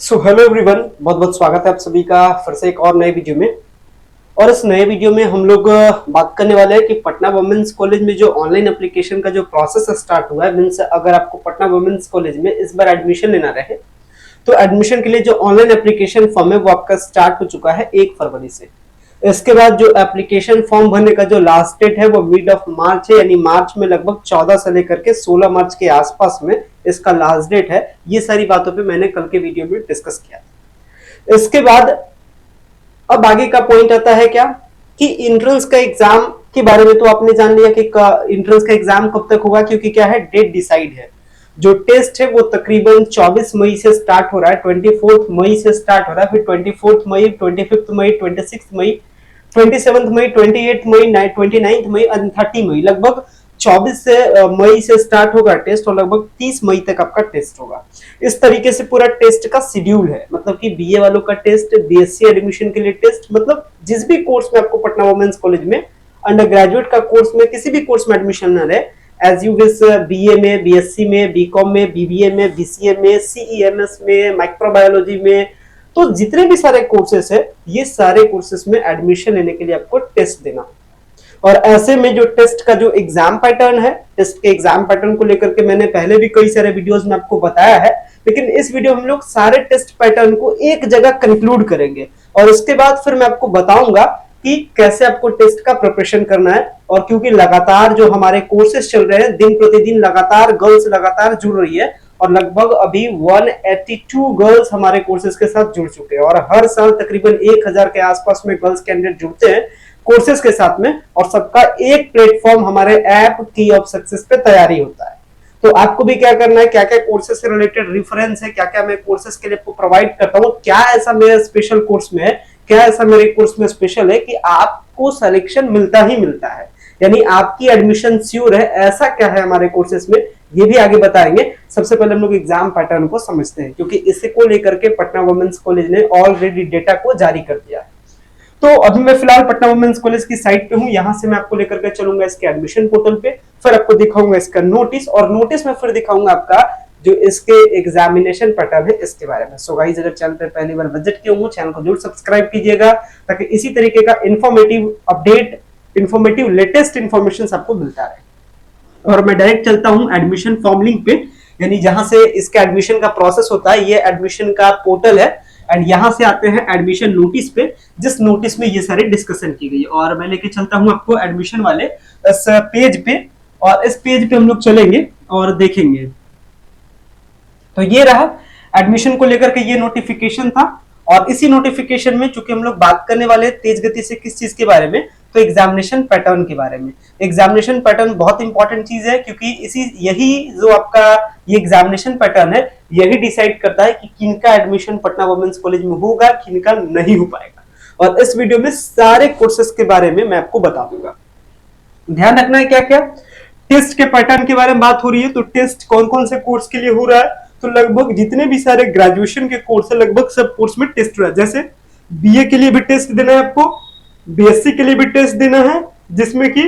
So hello everyone, बहुत बहुत स्वागत है आप सभी का फिर से एक और नए वीडियो में। और इस नए वीडियो में हम लोग बात करने वाले हैं कि पटना वुमेन्स कॉलेज में जो ऑनलाइन एप्लीकेशन का जो प्रोसेस स्टार्ट हुआ है, मींस अगर आपको पटना वुमेन्स कॉलेज में इस बार एडमिशन लेना रहे तो एडमिशन के लिए जो ऑनलाइन एप्लीकेशन फॉर्म है वो आपका स्टार्ट हो चुका है 1 फरवरी से। इसके बाद जो एप्लीकेशन फॉर्म भरने का जो लास्ट डेट है वो मिड ऑफ मार्च है, यानी मार्च में लगभग 14 से लेकर के 16 मार्च के आसपास में इसका लास्ट डेट है। ये सारी बातों पे मैंने कल के वीडियो में डिस्कस किया था। इसके बाद अब आगे का पॉइंट आता है क्या कि इंट्रेंस का एग्जाम के बारे में तो आपने जान लिया कि इंट्रेंस का एग्जाम कब तक होगा, क्योंकि क्या है, डेट डिसाइड है। जो टेस्ट है वो तकरीबन 24 मई से स्टार्ट हो रहा है, 24 मई से स्टार्ट हो रहा है, फिर 24 मई, 25 मई, 26 मई, 27 मई, 28 मई, 29 मई और 30 मई, लगभग 24 से मई से स्टार्ट होगा टेस्ट और लगभग 30 मई तक आपका टेस्ट होगा। इस तरीके से पूरा टेस्ट का शेड्यूल है, मतलब कि बीए वालों का टेस्ट, बीएससी एडमिशन के लिए टेस्ट, मतलब जिस भी कोर्स में आपको पटना वुमेन्स कॉलेज में अंडर ग्रेजुएट का कोर्स में किसी भी कोर्स में एडमिशन ना रहे, एज यू विश, बीए में, बीएससी में, बीकॉम में, बीबीए में, बीसीए में, सीईएमएस में, माइक्रोबायोलॉजी में, तो जितने भी सारे कोर्सेस है ये सारे कोर्सेस में एडमिशन लेने के लिए आपको टेस्ट देना। और ऐसे में जो टेस्ट का जो एग्जाम पैटर्न है, टेस्ट के एग्जाम पैटर्न को लेकर के मैंने पहले भी कई सारे वीडियोस में आपको बताया है, लेकिन इस वीडियो में हम लोग सारे टेस्ट पैटर्न को एक जगह कंक्लूड करेंगे और उसके बाद फिर मैं आपको बताऊंगा कि कैसे आपको टेस्ट का प्रिपरेशन करना है। और क्योंकि लगातार जो हमारे कोर्सेज चल रहे हैं, दिन प्रतिदिन लगातार गर्ल्स लगातार जुड़ रही है और लगभग अभी 182 गर्ल्स हमारे कोर्सेज के साथ जुड़ चुके हैं और हर साल तकरीबन 1000 के आसपास में गर्ल्स कैंडिडेट जुड़ते हैं कोर्सेज के साथ में, और सबका एक प्लेटफॉर्म हमारे ऐप की ऑफ सक्सेस पे तैयारी होता है। तो आपको भी क्या करना है, क्या क्या कोर्सेज से रिलेटेड रेफरेंस है, क्या क्या मैं कोर्सेज के लिए प्रोवाइड करता हूँ, क्या ऐसा मेरे स्पेशल कोर्स में है, क्या ऐसा मेरे कोर्स में स्पेशल है कि आपको सिलेक्शन मिलता ही मिलता है, यानी आपकी एडमिशन श्योर है, ऐसा क्या है हमारे कोर्सेज में, ये भी आगे बताएंगे। सबसे पहले हम लोग एग्जाम पैटर्न को समझते हैं, क्योंकि इसी को लेकर के पटना वुमेन्स कॉलेज ने ऑलरेडी डेटा को जारी कर दिया है। तो अभी मैं फिलहाल पटना वुमेन्स कॉलेज की साइट पे हूँ, यहाँ से मैं आपको लेकर के चलूंगा इसके एडमिशन पोर्टल पे, फिर आपको दिखाऊंगा इसका नोटिस और नोटिस में फिर दिखाऊंगा आपका जो इसके एग्जामिनेशन पैटर्न है इसके बारे में। सो गाइस, अगर चैनल पे पहली बार विजिट किए हो चैनल को जरूर सब्सक्राइब कीजिएगा ताकि इसी तरीके का informative update, informative latest information आपको मिलता रहे। और मैं डायरेक्ट चलता हूँ एडमिशन फॉर्म लिंक पे, यानी जहां से इसका एडमिशन का प्रोसेस होता है, ये एडमिशन का पोर्टल है एंड यहां से आते हैं एडमिशन नोटिस पे, जिस नोटिस में ये सारी डिस्कशन की गई। और मैं लेके चलता हूं आपको एडमिशन वाले इस पेज पे, और इस पेज पे हम लोग चलेंगे और देखेंगे। तो ये रहा एडमिशन को लेकर के ये नोटिफिकेशन था, और इसी नोटिफिकेशन में चूंकि हम लोग बात करने वाले तेज गति से किस चीज के बारे में, तो एग्जामिनेशन पैटर्न के बारे में। एग्जामिनेशन पैटर्न बहुत इंपॉर्टेंट चीज है, क्योंकि यही जो आपका ये एग्जामिनेशन पैटर्न है यही डिसाइड करता है कि किनका एडमिशन पटना वुमेन्स कॉलेज में होगा, किनका नहीं हो पाएगा। और इस वीडियो में सारे कोर्सेज के बारे में मैं आपको बता दूंगा। ध्यान रखना है क्या क्या, टेस्ट के पैटर्न के बारे में बात हो रही है, तो टेस्ट कौन कौन से कोर्स के लिए हो रहा है, तो लगभग जितने भी सारे ग्रेजुएशन के कोर्स है लगभग सब कोर्स में टेस्ट हो रहा है। जैसे बीए के लिए भी टेस्ट देना है आपको, बीएससी के लिए भी टेस्ट देना है, जिसमें कि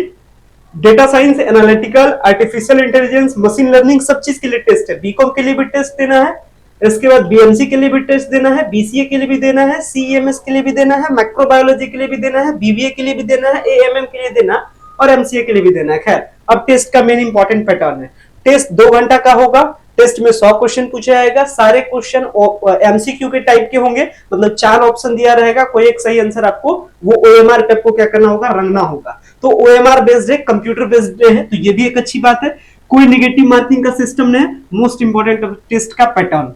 data science, analytical, artificial intelligence, machine learning, सब चीज के लिए टेस्ट है। बीकॉम के लिए भी टेस्ट देना है, इसके बाद बीएमसी के लिए भी टेस्ट देना है, बीसीए के लिए भी देना है, सीईएमएस के लिए भी देना है, माइक्रोबायोलॉजी के लिए भी देना है, बीबीए के लिए भी देना है, एएमएम के लिए देना और एमसीए के लिए भी देना है। खैर, अब टेस्ट का मेन इंपॉर्टेंट पैटर्न है। टेस्ट 2 घंटा का होगा, टेस्ट में 100 क्वेश्चन पूछा जाएगा, सारे क्वेश्चन एमसीक्यू के टाइप के होंगे, मतलब 4 ऑप्शन दिया रहेगा, कोई एक सही आंसर आपको वो ओएमआर टाइप को क्या करना होगा, रंगना होगा। तो ओएमआर बेस्ड है, कंप्यूटर बेस्ड है, तो ये भी एक अच्छी बात है। कोई नेगेटिव मार्किंग का सिस्टम नहीं है। मोस्ट इंपॉर्टेंट टेस्ट का पैटर्न,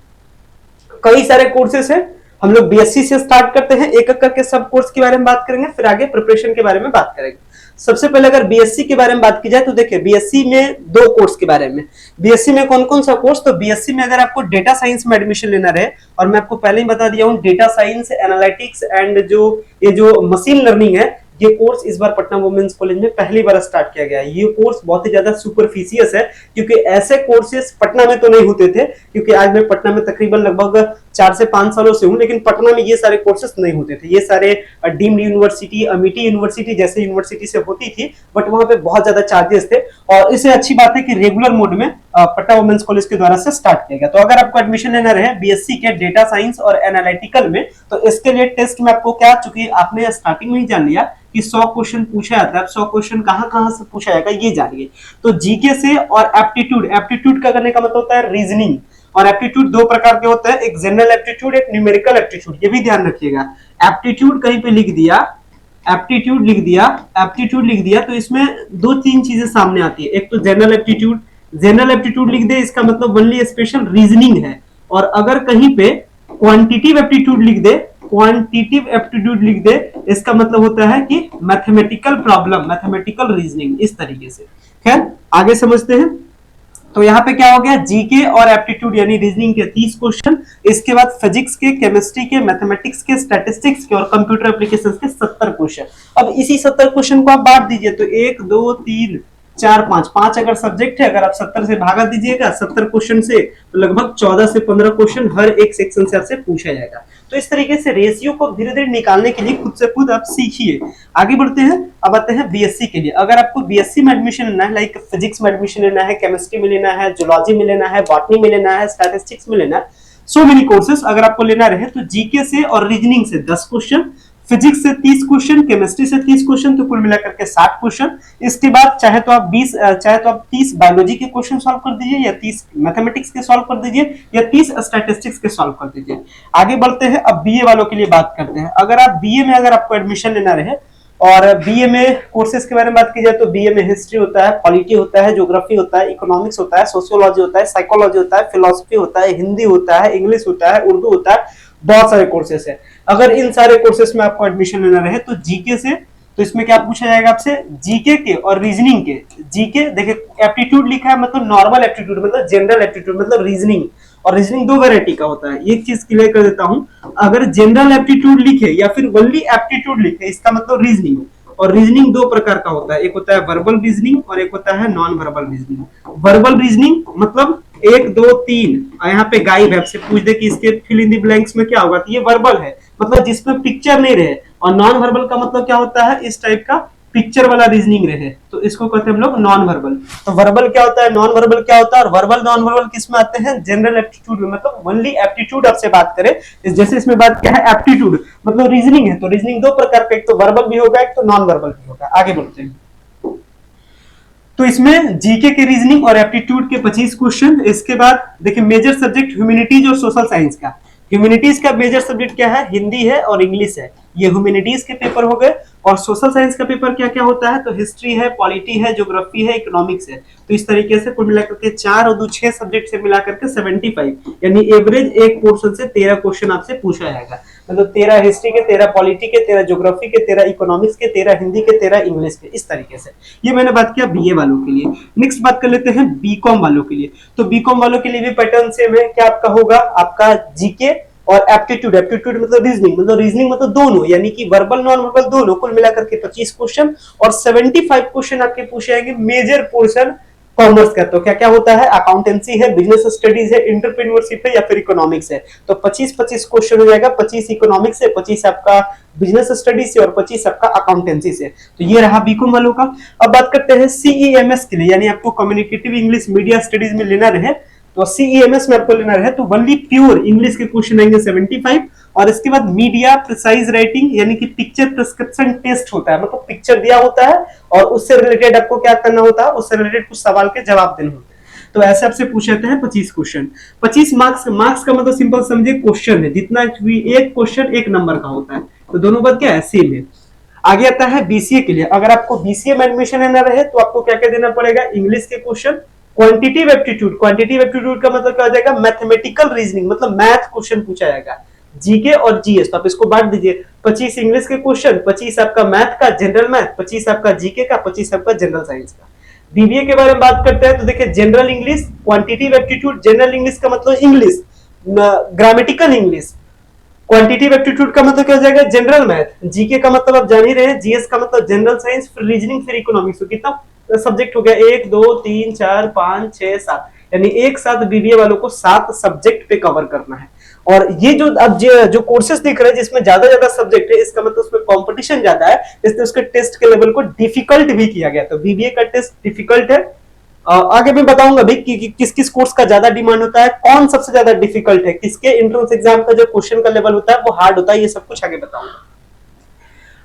कई सारे कोर्सेस है, हम लोग बीएससी से स्टार्ट करते हैं, एक एक करके सब कोर्स के बारे में बात करेंगे, फिर आगे प्रिपरेशन के बारे में बात करेंगे। सबसे पहले अगर बीएससी के बारे में बात की जाए तो देखिए बीएससी में 2 कोर्स के बारे में। बीएससी में कौन कौन सा कोर्स, तो बीएससी में अगर आपको डेटा साइंस में एडमिशन लेना रहे, और मैं आपको पहले ही बता दिया हूं डेटा साइंस, एनालिटिक्स एंड ये जो मशीन लर्निंग है, ये कोर्स इस बार पटना वुमेन्स कॉलेज में पहली बार स्टार्ट किया गया है। ये कोर्स बहुत ही ज्यादा सुपरफिशियस है, क्योंकि ऐसे कोर्सेस पटना में तो नहीं होते थे, क्योंकि आज मैं पटना में तकरीबन लगभग 4 से 5 सालों से हूं, लेकिन पटना में ये सारे कोर्सेस नहीं होते थे। ये सारे डीम्ड यूनिवर्सिटी, अमिटी यूनिवर्सिटी जैसे यूनिवर्सिटी से होती थी, बट वहां पे बहुत ज्यादा चार्जेस थे। और इससे अच्छी बात है कि रेगुलर मोड में पटना वुमेन्स कॉलेज के द्वारा से स्टार्ट किया गया। तो अगर आपको एडमिशन लेना रहे बीएससी के डेटा साइंस और एनालिटिकल में, तो इसके लिए टेस्ट में आपको क्या, चूंकि आपने स्टार्टिंग में ही जान लिया कि 100 क्वेश्चन पूछा जाता है, 100 क्वेश्चन कहां से पूछा जाएगा ये जानिए। तो जीके से और एप्टीट्यूड का करने का मतलब होता है रीजनिंग, और एप्टीट्यूड दो प्रकार के होते हैं, एक जनरल एप्टीट्यूड, एक न्यूमेरिकल एप्टीट्यूड, ये भी ध्यान रखिएगा। एप्टीट्यूड कहीं पे लिख दिया, एप्टीट्यूड लिख दिया तो इसमें दो तीन चीजें सामने आती है। एक तो जनरल एप्टीट्यूड लिख दे, इसका मतलब ओनली स्पेशल रीजनिंग है। और अगर कहीं पे क्वांटिटिव एप्टीट्यूड लिख दे, इसका मतलब होता है कि मैथमेटिकल प्रॉब्लम, मैथमेटिकल रीजनिंग, इस तरीके से। खैर आगे समझते हैं। तो यहाँ पे क्या हो गया, जीके और एप्टीट्यूड यानी रीजनिंग के 30 क्वेश्चन, इसके बाद फिजिक्स के, केमिस्ट्री के, मैथमेटिक्स के, स्टैटिस्टिक्स के और कंप्यूटर एप्लीकेशंस के 70 क्वेश्चन। अब इसी 70 क्वेश्चन को आप बांट दीजिए, तो 1 2 3 4 5 अगर सब्जेक्ट है, अगर आप 70 से भागा दीजिएगा 70 क्वेश्चन से, तो लगभग 14 से 15 क्वेश्चन हर एक सेक्शन से आपसे पूछा जाएगा। तो इस तरीके से रेशियो को धीरे धीरे निकालने के लिए खुद से खुद आप सीखिए। आगे बढ़ते हैं, अब आते हैं बीएससी के लिए। अगर आपको बीएससी में एडमिशन लेना है, लाइक फिजिक्स में एडमिशन लेना है, केमिस्ट्री में लेना है, जूलॉजी में लेना है, बॉटनी में लेना है, स्टैटिस्टिक्स में लेना है, सो मेनी कोर्सेस अगर आपको लेना रहे, तो जीके से और रीजनिंग से 10 क्वेश्चन, फिजिक्स से 30 क्वेश्चन, केमिस्ट्री से 30 क्वेश्चन, तो कुल मिलाकर के 60 क्वेश्चन। इसके बाद चाहे तो आप 30 बायोलॉजी के क्वेश्चन सॉल्व कर दीजिए, या 30 मैथमेटिक्स के सॉल्व कर दीजिए, या 30 स्टैटिस्टिक्स के सॉल्व कर दीजिए। आगे बढ़ते हैं, अब बीए वालों के लिए बात करते हैं। अगर आप बीए में अगर आपको एडमिशन लेना रहे, और बीए में कोर्सेज के बारे में बात की जाए, तो बीए में हिस्ट्री होता है, पॉलिटी होता है, ज्योग्राफी होता है, इकोनॉमिक्स होता है, सोशियोलॉजी होता है, साइकोलॉजी होता है, फिलोसफी होता है, हिंदी होता है, इंग्लिश होता है, उर्दू होता है, बहुत सारे कोर्सेस है। अगर इन सारे कोर्सेस में आपको एडमिशन लेना रहे, तो जीके से, तो इसमें क्या पूछा जाएगा आपसे, जीके के और रीजनिंग के। जीके देखिए एप्टीट्यूड लिखा है, मतलब नॉर्मल एप्टीट्यूड, मतलब जनरल एप्टीट्यूड, मतलब रीजनिंग, और रीजनिंग दो वैरायटी का होता है। एक चीज क्लियर कर देता हूं, अगर जनरल एप्टीट्यूड लिखे या फिर ओनली एप्टीट्यूड लिखे, इसका मतलब रीजनिंग। और रीजनिंग दो प्रकार का होता है, एक होता है वर्बल रीजनिंग और एक होता है non verbal reasoning. Verbal reasoning मतलब 1 2 3, यहाँ पे गाइड है, आपसे पूछ दे कि इसके फिल इन द ब्लैंक्स में क्या होगा, तो ये वर्बल है, मतलब जिसमें पिक्चर नहीं रहे। और नॉन वर्बल का मतलब क्या होता है, इस टाइप का पिक्चर वाला रीजनिंग रहे, तो इसको कहते हैं हम लोग नॉन वर्बल। तो वर्बल क्या होता है, नॉन वर्बल क्या होता है, और वर्बल नॉन वर्बल किस में आते हैं, जनरल एप्टीट्यूड में, मतलब ओनली एप्टीट्यूड आपसे बात करें। जैसे इसमें बात क्या है, एप्टीट्यूड मतलब रीजनिंग है, तो रीजनिंग दो प्रकार का, एक तो वर्बल भी होगा, एक तो नॉन वर्बल भी होगा। आगे बढ़ते हैं, तो इसमें जीके के रीजनिंग और एप्टीट्यूड के 25 क्वेश्चन। इसके बाद देखिए मेजर सब्जेक्ट ह्यूमैनिटीज और सोशल साइंस का। ह्यूमैनिटीज का मेजर सब्जेक्ट क्या है, हिंदी है और इंग्लिश है, ये ह्यूमैनिटीज के पेपर हो गए। और सोशल साइंस का पेपर क्या क्या होता है, तो हिस्ट्री है, पॉलिटी है, ज्योग्राफी है, इकोनॉमिक्स है। तो इस तरीके से कुल मिलाकर के 4 और 2 6 सब्जेक्ट से मिलाकर के 75, यानी एवरेज एक पोर्शन से 13 क्वेश्चन आपसे पूछा जाएगा। मतलब 13 हिस्ट्री के, 13 पॉलिटी के, 13 ज्योग्राफी के, 13 इकोनॉमिक्स के, 13 हिंदी के, 13 इंग्लिश के, इस तरीके से। ये मैंने बात किया बीए वालों के लिए। नेक्स्ट बात कर लेते हैं बीकॉम वालों के लिए। तो बीकॉम वालों के लिए भी पैटर्न सेम है। क्या आपका होगा, आपका जीके और एप्टीट्यूड मतलब रीजनिंग मतलब दोनों, यानी कि वर्बल नॉन वर्बल दोनों, कुल मिलाकर के 25 क्वेश्चन। और 75 क्वेश्चन आपके पूछे जाएंगे मेजर पोर्शन कॉमर्स का। तो क्या क्या होता है, अकाउंटेंसी है, बिजनेस स्टडीज है, एंटरप्रेन्योरशिप है, या फिर इकोनॉमिक्स है। तो 25 क्वेश्चन हो जाएगा, 25 इकोनॉमिक्स से, 25 आपका बिजनेस स्टडीज से और 25 आपका अकाउंटेंसी से। तो ये रहा बीकॉम वालों का। अब बात करते हैं सीईएमएस के लिए, यानी आपको कम्युनिकेटिव इंग्लिश मीडिया स्टडीज में लेना रहे, तो सीईएमएस में आपको लेना रहे तो ओनली प्योर इंग्लिश के क्वेश्चन आएंगे 75। और इसके बाद मीडिया प्रिसाइज राइटिंग, यानी कि पिक्चर प्रिस्क्रिप्शन टेस्ट होता है, मतलब पिक्चर दिया होता है और उससे रिलेटेड आपको क्या करना होता है, उससे रिलेटेड कुछ सवाल के जवाब देने होते हैं। तो ऐसे आपसे पूछ जाते हैं 25 क्वेश्चन। 25 मार्क्स का मतलब सिंपल समझिए क्वेश्चन है, जितना एक क्वेश्चन एक नंबर का होता है। तो दोनों बात क्या है, सेम है। आगे आता है बीसीए के लिए। अगर आपको बीसीए में एडमिशन लेना रहे तो आपको क्या क्या देना पड़ेगा, इंग्लिश के क्वेश्चन, क्वांटिटिव एप्टीट्यूड का मतलब क्या हो जाएगा, मैथमेटिकल रीजनिंग, मतलब मैथ क्वेश्चन पूछा जाएगा, जीके और जीएस। तो आप इसको बांट दीजिए, 25 इंग्लिश के क्वेश्चन, 25 आपका मैथ का जनरल मैथ, 25 आपका जीके का, 25 आपका जनरल साइंस का। बीबीए के बारे में बात करते हैं तो देखिए general English, quantitative aptitude. General English का मतलब English, grammatical English. Quantitative aptitude का मतलब क्या हो जाएगा, जनरल मैथ। जीके का मतलब आप जान ही रहे हैं, जीएस का मतलब जनरल साइंस, फिर रीजनिंग, फिर इकोनॉमिक्स। तो कितना सब्जेक्ट हो गया, 1 2 3 4 5 6 7, यानी एक साथ बीबीए वालों को 7 सब्जेक्ट पे कवर करना है। और ये जो अब जो कोर्सेज दिख रहे हैं जिसमें ज्यादा सब्जेक्ट है, इसका मतलब उसमें कंपटीशन ज्यादा है, इसलिए उसके टेस्ट के लेवल को डिफिकल्ट भी किया गया। तो बीबीए का टेस्ट डिफिकल्ट है आगे मैं बताऊंगा भी कि किस किस कोर्स का ज्यादा डिमांड होता है, कौन सबसे ज्यादा डिफिकल्ट है, किसके एंट्रेंस एग्जाम का जो क्वेश्चन का लेवल होता है वो हार्ड होता है, ये सब कुछ आगे बताऊंगा।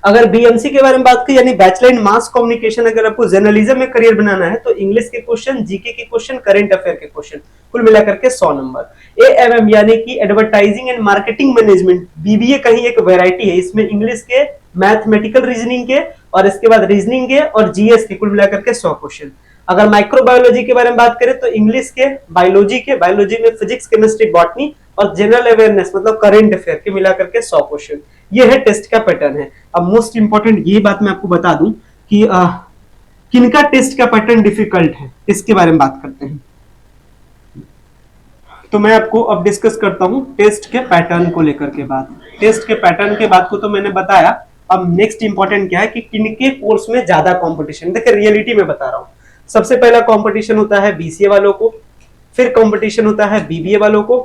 अगर बीएमसी के बारे में बात करें यानी बैचलर इन मास कम्युनिकेशन, अगर आपको जर्नलिज्म में करियर बनाना है तो इंग्लिश के क्वेश्चन, जीके के क्वेश्चन, करंट अफेयर के क्वेश्चन, कुल मिलाकर के 100 नंबर। एएमएम यानी कि advertising and marketing management, BBA का ही एक वैरायटी है, इसमें इंग्लिश के, मैथमेटिकल रीजनिंग के और इसके बाद रीजनिंग के और जीएस के कुल मिलाकर के 100 क्वेश्चन। अगर माइक्रोबायोलॉजी के बारे में बात करें तो इंग्लिश के, बायोलॉजी में फिजिक्स, केमिस्ट्री, बॉटनी और जनरल अवेयरनेस मतलब करंट अफेयर के मिलाकर के 100 क्वेश्चन। ये है टेस्ट का पैटर्न है। अब मोस्ट इंपॉर्टेंट ये बात मैं आपको बता दूं कि किनका टेस्ट का पैटर्न डिफिकल्ट है, इसके बारे में बात करते हैं। तो मैं आपको अब डिस्कस करता हूं टेस्ट के पैटर्न को लेकर के बात। टेस्ट के पैटर्न के बात को तो मैंने बताया, अब नेक्स्ट इंपॉर्टेंट क्या है कि किनके कोर्स में ज्यादा कंपटीशन। देखिए रियलिटी में बता रहा हूं, सबसे पहला कंपटीशन होता है बीसीए वालों को, फिर कंपटीशन होता है बीबीए वालों को,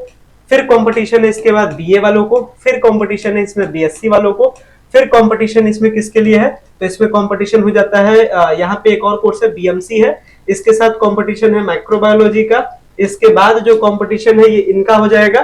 फिर कंपटीशन है इसके बाद बीए वालों को, फिर कंपटीशन है इसमें बीएससी वालों को, फिर कंपटीशन इसमें किसके लिए है तो इसमें कंपटीशन हो जाता है यहाँ पे एक और कोर्स है बीएमसी है, इसके साथ कंपटीशन है माइक्रोबायोलॉजी का, इसके बाद जो कंपटीशन है ये इनका हो जाएगा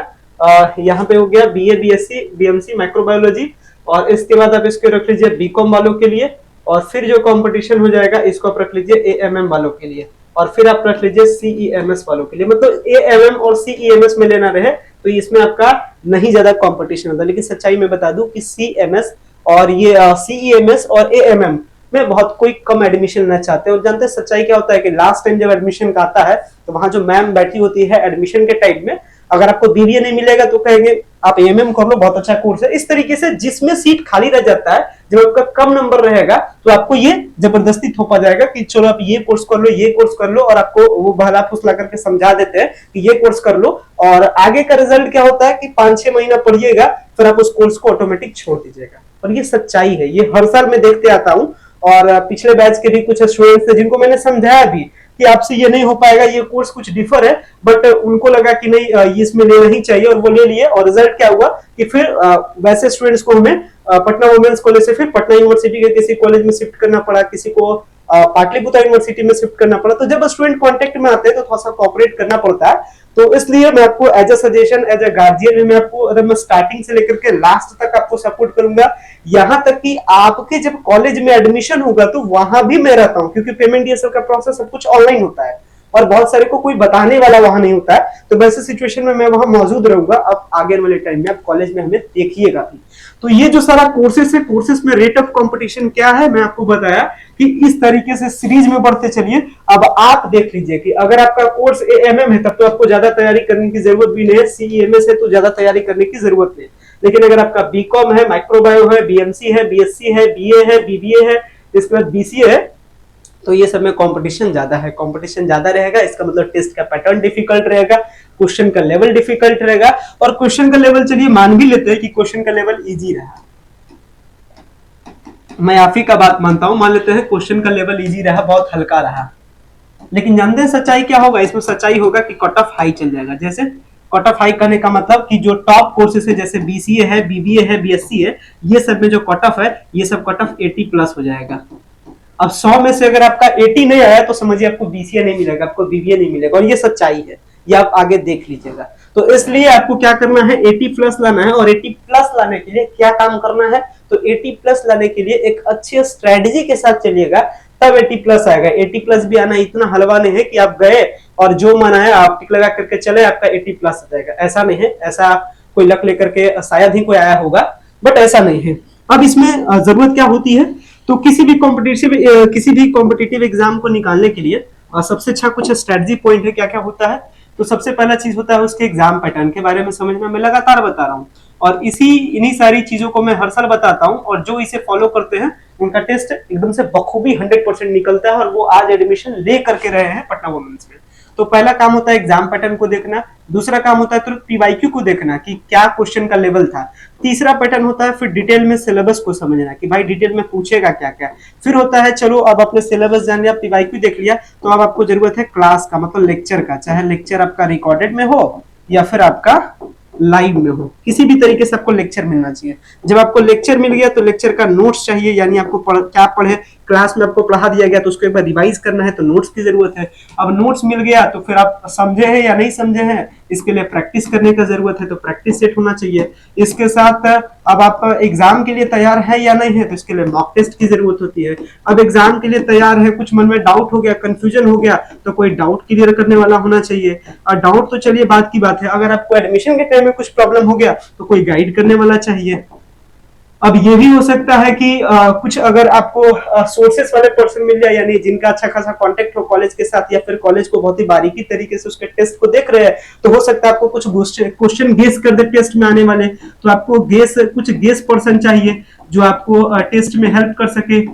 यहाँ पे हो गया बीए, बीएससी, बीएमसी, माइक्रोबायोलॉजी, और इसके बाद आप इसको रख लीजिए बीकॉम वालों के लिए, और फिर जो कंपटीशन हो जाएगा इसको आप रख लीजिए एएमएम वालों के लिए, और फिर आप रख लीजिए सीईएमएस वालों के लिए। मतलब एएमएम और सीईएमएस में लेना रहे तो इसमें आपका नहीं ज्यादा कंपटीशन होता, लेकिन सच्चाई में बता दूं कि सीएमएस और ये सीईएमएस और एएमएम में बहुत कोई कम एडमिशन लेना चाहते हैं। और जानते हैं सच्चाई क्या होता है कि लास्ट टाइम जब एडमिशन का आता है तो वहां जो मैम बैठी होती है एडमिशन के टाइम में, अगर आपको बीबीए नहीं मिलेगा तो कहेंगे आप एएमएम कर लो, बहुत अच्छा कोर्स है। इस तरीके से जिसमें सीट खाली रह जाता है, जब आपका कम नंबर रहेगा तो आपको ये जबरदस्ती थोपा जाएगा कि चलो आप ये कोर्स कर लो, ये कोर्स कर लो, और आपको वो भला फुसला करके समझा देते हैं कि ये कोर्स कर लो, और आगे का रिजल्ट क्या होता है कि 5-6 महीना पढ़िएगा फिर आप उस कोर्स को ऑटोमेटिक छोड़ दीजिएगा। और ये सच्चाई है, ये हर साल मैं देखते आता हूँ। और पिछले बैच के भी कुछ स्टूडेंट्स थे जिनको मैंने समझाया भी कि आपसे ये नहीं हो पाएगा, ये कोर्स कुछ डिफर है, बट उनको लगा कि नहीं ये इसमें लेना ही चाहिए और वो ले लिए। और रिजल्ट क्या हुआ कि फिर वैसे स्टूडेंट्स को हमें पटना वुमेन्स कॉलेज से फिर पटना यूनिवर्सिटी के किसी कॉलेज में शिफ्ट करना पड़ा, किसी को पाटलिपुत्र यूनिवर्सिटी में शिफ्ट करना पड़ा। तो जब स्टूडेंट कांटेक्ट में आते हैं तो थोड़ा सा कोऑपरेट करना पड़ता है। तो इसलिए मैं आपको as a suggestion, as a guardian मैं आपको अगर मैं स्टार्टिंग से लेकर के लास्ट तक आपको सपोर्ट करूंगा, यहाँ तक कि आपके जब कॉलेज में एडमिशन होगा तो वहां भी मैं रहता हूँ, क्योंकि पेमेंट ये सब का प्रोसेस सब कुछ ऑनलाइन होता है और बहुत सारे को कोई बताने वाला वहां नहीं होता है। तो वैसे सिचुएशन में मैं वहां मौजूद रहूंगा। अब आगे वाले टाइम में आप कॉलेज में हमें देखिएगा भी। तो ये जो सारा कोर्सेस है, कोर्सेस में रेट ऑफ कंपटीशन क्या है मैं आपको बताया कि इस तरीके से सीरीज में बढ़ते चलिए। अब आप देख लीजिए कि अगर आपका कोर्स एएमएम है तब तो आपको ज्यादा तैयारी करने की जरूरत भी नहीं है, सीईएमएस है तो ज्यादा तैयारी करने की जरूरत नहीं। लेकिन अगर आपका बीकॉम है, माइक्रोबायो है, बीएमसी है, बीएससी है, बीए है, बीबीए है, इसके बाद बीसीए है, तो ये सब में कंपटीशन ज्यादा है। कंपटीशन ज्यादा रहेगा इसका मतलब टेस्ट का पैटर्न डिफिकल्ट रहेगा, क्वेश्चन का लेवल डिफिकल्ट रहेगा। और क्वेश्चन का लेवल चलिए मान भी लेते हैं कि क्वेश्चन का लेवल इजी रहा, मैं आप ही का बात मानता हूं, मान लेते हैं क्वेश्चन का लेवल इजी रहा, बहुत हल्का रहा, लेकिन जानते हैं सच्चाई क्या होगा इसमें? सच्चाई होगा कि कट ऑफ हाई चल जाएगा। जैसे कट ऑफ हाई करने का मतलब कि जो टॉप कोर्सेस है जैसे बीसीए है, बीबीए है, बीएससी है, ये सब में जो कट ऑफ है ये सब कट ऑफ 80 प्लस हो जाएगा। अब 100 में से अगर आपका 80 नहीं आया तो समझिए आपको बीसीए नहीं मिलेगा, आपको बीबीए नहीं मिलेगा, और ये सच्चाई है, ये आप आगे देख लीजिएगा। तो इसलिए आपको क्या करना है, 80 प्लस लाना है। और 80 प्लस लाने के लिए क्या काम करना है, तो 80 प्लस लाने के लिए एक अच्छी स्ट्रेटजी के साथ चलिएगा तब 80 प्लस आएगा। 80 प्लस भी आना इतना हलवा नहीं है कि आप गए और जो मना है आप टिक लगा करके चले आपका 80 प्लस आ जाएगा, ऐसा नहीं है। ऐसा कोई लक लेकर के शायद ही कोई आया होगा, बट ऐसा नहीं है। अब इसमें जरूरत क्या होती है, तो किसी भी कॉम्पिटिटिव एग्जाम को निकालने के लिए सबसे अच्छा कुछ स्ट्रेटजी पॉइंट है। क्या क्या होता है, तो सबसे पहला चीज होता है उसके एग्जाम पैटर्न के बारे में समझना। मैं लगातार बता रहा हूँ और इन्हीं सारी चीजों को मैं हर साल बताता हूँ, और जो इसे फॉलो करते हैं उनका टेस्ट एकदम से बखूबी 100% निकलता है, और वो आज एडमिशन ले करके रहे हैं पटना वुमेन्स में। तो पहला काम होता है एग्जाम पैटर्न को देखना, दूसरा काम होता है तुरंत पीवाईक्यू को देखना कि क्या क्वेश्चन का लेवल था, तीसरा पैटर्न होता है फिर डिटेल में सिलेबस को समझना कि भाई डिटेल में पूछेगा क्या क्या, फिर होता है चलो अब अपने सिलेबस जान लिया, पीवाईक्यू देख लिया, तो अब आपको जरूरत है क्लास का मतलब लेक्चर का, चाहे लेक्चर आपका रिकॉर्डेड में हो या फिर आपका लाइव में हो, किसी भी तरीके से आपको लेक्चर मिलना चाहिए। जब आपको लेक्चर मिल गया तो लेक्चर का नोट्स चाहिए, यानी आपको क्या पढ़े, क्लास में आपको पढ़ा दिया गया तो उसको एक बार रिवाइज करना है तो नोट्स की जरूरत है। अब नोट्स मिल गया तो फिर आप समझे हैं या नहीं समझे हैं, इसके लिए प्रैक्टिस करने का जरूरत है, तो प्रैक्टिस सेट होना चाहिए। इसके साथ अब आप एग्जाम के लिए तैयार है या नहीं है, तो इसके लिए मॉक टेस्ट की जरूरत होती है। अब एग्जाम के लिए तैयार है, कुछ मन में डाउट हो गया, कंफ्यूजन हो गया, तो कोई डाउट क्लियर करने वाला होना चाहिए। और डाउट तो चलिए बात की बात है, अगर आपको एडमिशन के टाइम में कुछ प्रॉब्लम हो गया तो कोई गाइड करने वाला चाहिए। अब ये भी हो सकता है कि कुछ अगर आपको सोर्सेस वाले पर्सन मिल जाए, यानी जिनका अच्छा खासा कांटेक्ट हो कॉलेज के साथ, या फिर कॉलेज को बहुत ही बारीकी तरीके से उसके टेस्ट को देख रहे हैं, तो हो सकता है आपको कुछ क्वेश्चन गेस कर दे टेस्ट में आने वाले, तो आपको कुछ गेस पर्सन चाहिए जो आपको टेस्ट में हेल्प कर सके,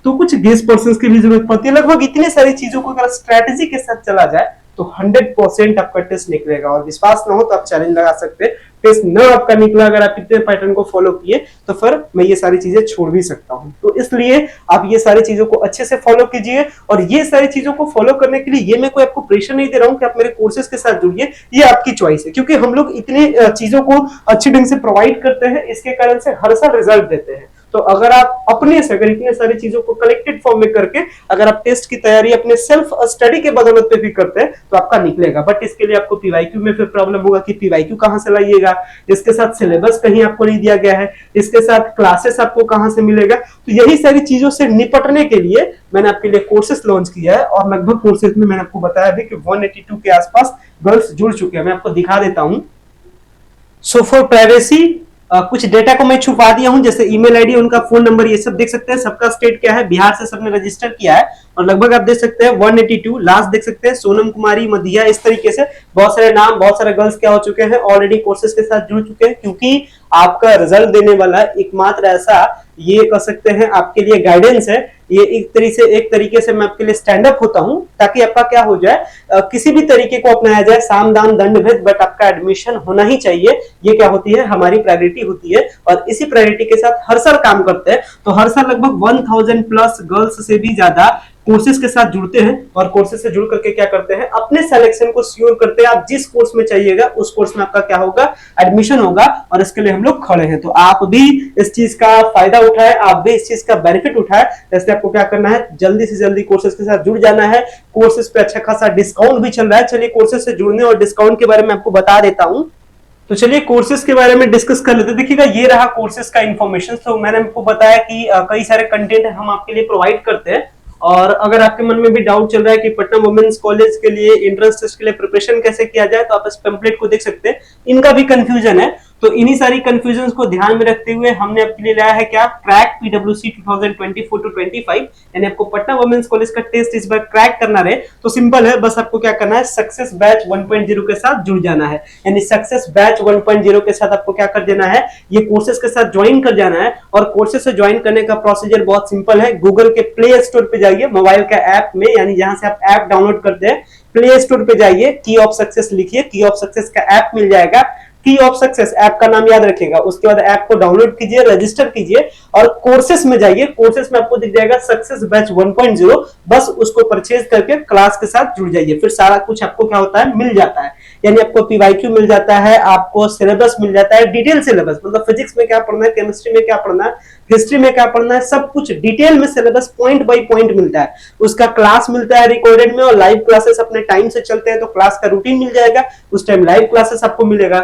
तो कुछ गेस पर्सन की भी जरूरत पड़ती है। लगभग इतनी सारी चीजों को अगर स्ट्रेटेजी के साथ चला जाए तो 100% आपका टेस्ट निकलेगा। और विश्वास ना हो तो आप चैलेंज लगा सकते हैं, टेस्ट न आपका निकला अगर आप इतने पैटर्न को फॉलो किए तो फिर मैं ये सारी चीजें छोड़ भी सकता हूं। तो इसलिए आप ये सारी चीजों को अच्छे से फॉलो कीजिए। और ये सारी चीजों को फॉलो करने के लिए ये मैं कोई आपको प्रेशर नहीं दे रहा हूं कि आप मेरे कोर्सेज के साथ जुड़िए, ये आपकी चॉइस है, क्योंकि हम लोग इतनी चीजों को अच्छे ढंग से प्रोवाइड करते हैं, इसके कारण से हर साल रिजल्ट देते हैं। तो अगर आप अपने से अगर इतने सारी चीजों को कलेक्टेड फॉर्म में करके अगर आप टेस्ट की तैयारी अपने सेल्फ स्टडी के बदौलत पे भी करते हैं तो आपका निकलेगा। बट इसके लिए आपको पीवाईक्यू में फिर प्रॉब्लम होगा कि पीवाईक्यू कहां से लाइएगा, इसके साथ सिलेबस कहीं आपको नहीं दिया गया है, इसके साथ क्लासेस आपको कहां से मिलेगा। तो यही सारी चीजों से निपटने के लिए मैंने आपके लिए कोर्सेस लॉन्च किया है। और लगभग कोर्सेस में मैंने आपको बताया भी कि 182 के आसपास गर्ल्स जुड़ चुके हैं। मैं आपको दिखा देता हूं। सो फॉर प्राइवेसी कुछ डेटा को मैं छुपा दिया हूं, जैसे ईमेल आईडी, उनका फोन नंबर, ये सब देख सकते हैं। सबका स्टेट क्या है, बिहार से सबने रजिस्टर किया है। और लगभग आप देख सकते हैं 182 लास्ट देख सकते हैं, सोनम कुमारी, मधिया, इस तरीके से बहुत सारे नाम, बहुत सारे गर्ल्स क्या हो चुके हैं, ऑलरेडी कोर्सेज के साथ जुड़ चुके हैं। क्योंकि आपका रिजल्ट देने वाला एकमात्र ऐसा, ये कह सकते हैं आपके लिए गाइडेंस है, ये एक तरीके से मैं आपके लिए स्टैंड अप होता हूं ताकि आपका क्या हो जाए, किसी भी तरीके को अपनाया जाए, साम दाम दंड भेद, बट आपका एडमिशन होना ही चाहिए। ये क्या होती है, हमारी प्रायोरिटी होती है। और इसी प्रायोरिटी के साथ हर साल काम करते हैं। तो हर साल लगभग 1000 प्लस गर्ल्स से भी ज्यादा कोर्सेज के साथ जुड़ते हैं। और कोर्सेज से जुड़ करके क्या करते हैं, अपने सिलेक्शन को श्योर करते हैं। आप जिस कोर्स में चाहिएगा उस कोर्स में आपका क्या होगा, एडमिशन होगा। और इसके लिए हम लोग खड़े हैं। तो आप भी इस चीज का फायदा उठाए, आप भी इस चीज का बेनिफिट उठाए। जैसे आपको क्या करना है, जल्दी से जल्दी कोर्सेज के साथ जुड़ जाना है। कोर्सेज पे अच्छा खासा डिस्काउंट भी चल रहा है। चलिए कोर्सेज से जुड़ने और डिस्काउंट के बारे में आपको बता देता हूं। तो चलिए कोर्सेज के बारे में डिस्कस कर लेते हैं। देखिएगा ये रहा कोर्सेज का इन्फॉर्मेशन। तो मैंने आपको बताया कि कई सारे कंटेंट हम आपके लिए प्रोवाइड करते हैं। और अगर आपके मन में भी डाउट चल रहा है कि पटना वुमेन्स कॉलेज के लिए एंट्रेंस टेस्ट के लिए प्रिपरेशन कैसे किया जाए, तो आप इस पेम्पलेट को देख सकते हैं। इनका भी कंफ्यूजन है। तो इन्हीं सारी कंफ्यूजन को ध्यान में रखते हुए हमने आपके लिए लाया है क्या, क्रैक पीडब्ल्यूसी 2024 टू 25। यानी आपको पटना वुमेन्स कॉलेज का टेस्ट इस बार क्रैक करना रहे तो सिंपल है, बस आपको क्या करना है, सक्सेस बैच 1.0 के साथ जुड़ जाना है। यानी सक्सेस बैच 1.0 के साथ आपको क्या कर देना है, ये कोर्सेज के साथ ज्वाइन कर जाना है। और कोर्सेज से ज्वाइन करने का प्रोसीजर बहुत सिंपल है। गूगल के प्ले स्टोर पे जाइए, मोबाइल का ऐप में, यानी जहां से आप ऐप डाउनलोड करते हैं, प्ले स्टोर पे जाइए, की ऑफ सक्सेस लिखिए, की ऑफ सक्सेस का ऐप मिल जाएगा। की ऑफ सक्सेस ऐप का नाम याद रखिएगा। उसके बाद ऐप को डाउनलोड कीजिए, रजिस्टर कीजिए और कोर्सेस में जाइए। कोर्सेस में आपको दिख जाएगा सक्सेस बैच 1.0, बस उसको परचेज करके क्लास के साथ जुड़ जाइए। फिर सारा कुछ आपको क्या होता है, मिल जाता है। यानी आपको पीवाईक्यू मिल जाता है, आपको सिलेबस मिल जाता है, डिटेल सिलेबस, मतलब फिजिक्स में क्या पढ़ना है, केमिस्ट्री में क्या पढ़ना है, हिस्ट्री में क्या पढ़ना है, सब कुछ डिटेल में सिलेबस पॉइंट बाय पॉइंट मिलता है। उसका क्लास मिलता है रिकॉर्डेड में, और लाइव क्लासेस अपने टाइम से चलते हैं तो क्लास का रूटीन मिल जाएगा, उस टाइम लाइव क्लासेस आपको मिलेगा।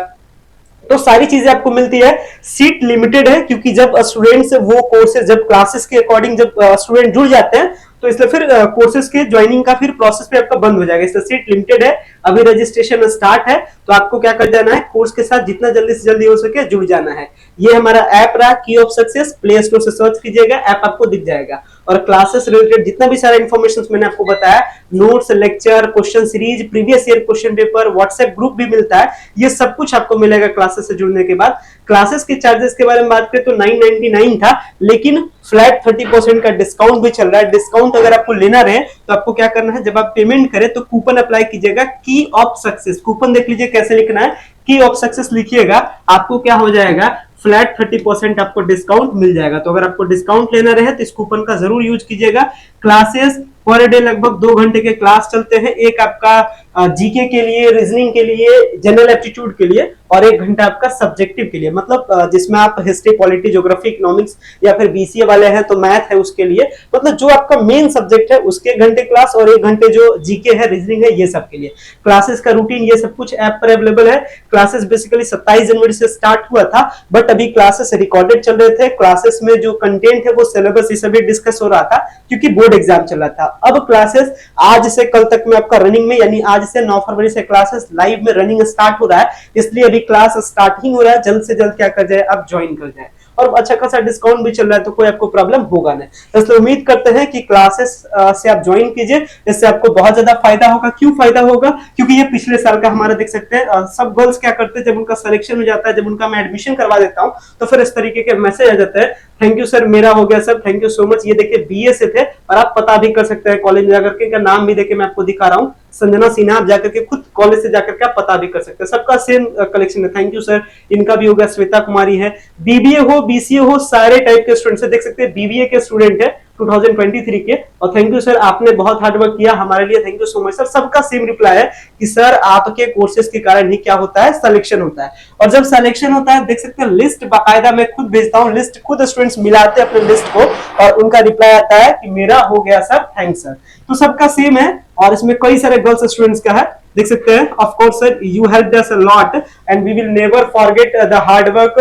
तो सारी चीजें आपको मिलती है। सीट लिमिटेड है, क्योंकि जब स्टूडेंट्स वो कोर्सेज, जब क्लासेस के अकॉर्डिंग जब स्टूडेंट जुड़ जाते हैं तो इसलिए फिर कोर्सेज के ज्वाइनिंग का फिर प्रोसेस पे आपका बंद हो जाएगा। इसलिए सीट लिमिटेड है, अभी रजिस्ट्रेशन स्टार्ट है। तो आपको क्या कर जाना है, कोर्स के साथ जितना जल्दी से जल्दी हो सके जुड़ जाना है। ये हमारा ऐप रहा की ऑफ सक्सेस, प्ले स्टोर से सर्च कीजिएगा, ऐप आपको दिख जाएगा। और क्लासेस रिलेटेड जितना भी सारा इंफॉर्मेशन मैंने आपको बताया, notes, lecture, question series, previous year question paper, WhatsApp group भी मिलता है, ये सब कुछ आपको मिलेगा क्लासेस से जुड़ने के बाद। क्लासेस के चार्जेस के बारे में बात करें तो 999 था, लेकिन फ्लैट 30% का डिस्काउंट भी चल रहा है। डिस्काउंट अगर आपको लेना रहे तो आपको क्या करना है, जब आप पेमेंट करें तो कूपन अप्लाई कीजिएगा, की ऑफ सक्सेस। कूपन देख लीजिए कैसे लिखना है, की ऑफ सक्सेस लिखिएगा, आपको क्या हो जाएगा, फ्लैट 30% आपको डिस्काउंट मिल जाएगा। तो अगर आपको डिस्काउंट लेना रहे तो इस कूपन का जरूर यूज कीजिएगा। क्लासेस पर डे लगभग 2 घंटे के क्लास चलते हैं। एक आपका जीके के लिए, रीजनिंग के लिए, जनरल एप्टीट्यूड के लिए, और 1 घंटा आपका सब्जेक्टिव के लिए, मतलब जिसमें आप हिस्ट्री, पॉलिटी, ज्योग्राफी, इकोनॉमिक्स या फिर बीसीए वाले हैं तो मैथ है उसके लिए, मतलब जो आपका मेन सब्जेक्ट है उसके 1 घंटे क्लास, और 1 घंटे जो जीके है, रीजनिंग है, ये सब के लिए। क्लासेस का रूटीन ये सब कुछ ऐप पर अवेलेबल है। क्लासेस बेसिकली 27 जनवरी से स्टार्ट हुआ था, बट अभी क्लासेस रिकॉर्डेड चल रहे थे। क्लासेस में जो कंटेंट है वो सिलेबस ये सभी डिस्कस हो रहा था क्योंकि बोर्ड एग्जाम चल रहा था। अब क्लासेस आज से कल तक में आपका रनिंग में, यानी आज से 9 फरवरी से क्लासेस लाइव में रनिंग स्टार्ट हो रहा है, इसलिए अभी क्लास स्टार्टिंग हो रहा है। जल्द से जल्द क्या कर जाए, आप ज्वाइन कर जाए, और अच्छा खासा डिस्काउंट भी चल रहा है, तो कोई आपको प्रॉब्लम होगा नहीं। इसलिए उम्मीद करते हैं कि क्लासेस से आप ज्वाइन कीजिए, इससे आपको बहुत ज्यादा फायदा होगा। क्यों फायदा होगा? क्योंकि ये पिछले साल का हमारा देख सकते हैं, सब गर्ल्स क्या करते हैं, जब उनका सिलेक्शन हो जाता है, जब उनका मैं एडमिशन करवा देता हूं, तो फिर इस तरीके के मैसेज आ जाते हैं, थैंक यू सर, मेरा हो गया sir, thank you so much. ये देखिए बीए से थे, और आप पता भी कर सकते हैं कॉलेज में जाकर के, इनका नाम भी देखिए मैं आपको दिखा रहा हूं, संजना सिन्हा। आप जाकर के खुद कॉलेज से जाकर के आप पता भी कर सकते हैं, सबका सेम कलेक्शन है। थैंक यू सर, इनका भी होगा, श्वेता कुमारी है। बीबीए हो, बीसीए हो, सारे टाइप के स्टूडेंट है, देख सकते हैं बीबीए के स्टूडेंट है 2023 के। और थैंक यू सर, आपने बहुत हार्ड वर्क किया हमारे लिए, thank you so much sir. सबका सेम रिप्लाई है कि सर आपके कोर्सेज के कारण ही क्या होता है, सिलेक्शन होता है। और जब सिलेक्शन होता है, देख सकते हैं लिस्ट बाकायदा मैं खुद भेजता हूँ, लिस्ट खुद स्टूडेंट्स मिलाते हैं अपने लिस्ट को, और उनका रिप्लाई आता है कि मेरा हो गया सर, थैंक्स सर। तो सबका सेम है, और इसमें कई सारे गर्ल्स स्टूडेंट्स का है, देख सकते हैं। Of course sir, you helped us a lot and we will never forget the hard work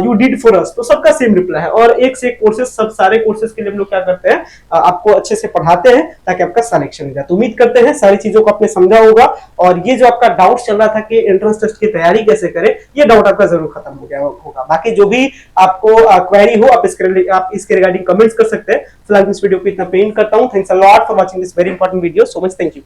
you did for us. तो सबका सेम रिप्लाई है, और एक से एक कोर्सेज, सब सारे कोर्सेज के लिए हम लोग क्या करते हैं, आपको अच्छे से पढ़ाते हैं ताकि आपका सिलेक्शन हो जाए। तो उम्मीद करते हैं सारी चीजों को आपने समझा होगा, और ये जो आपका डाउट चल रहा था कि एंट्रेंस टेस्ट की तैयारी कैसे करें, ये डाउट आपका जरूर खत्म हो गया होगा। बाकी जो भी आपको क्वेरी हो, आप इसके रिगार्डिंग कमेंट्स कर सकते हैं। फिलहाल इस वीडियो को इतना पे एंड करता हूं। Thanks a lot for watching this very important video, so much, thank you.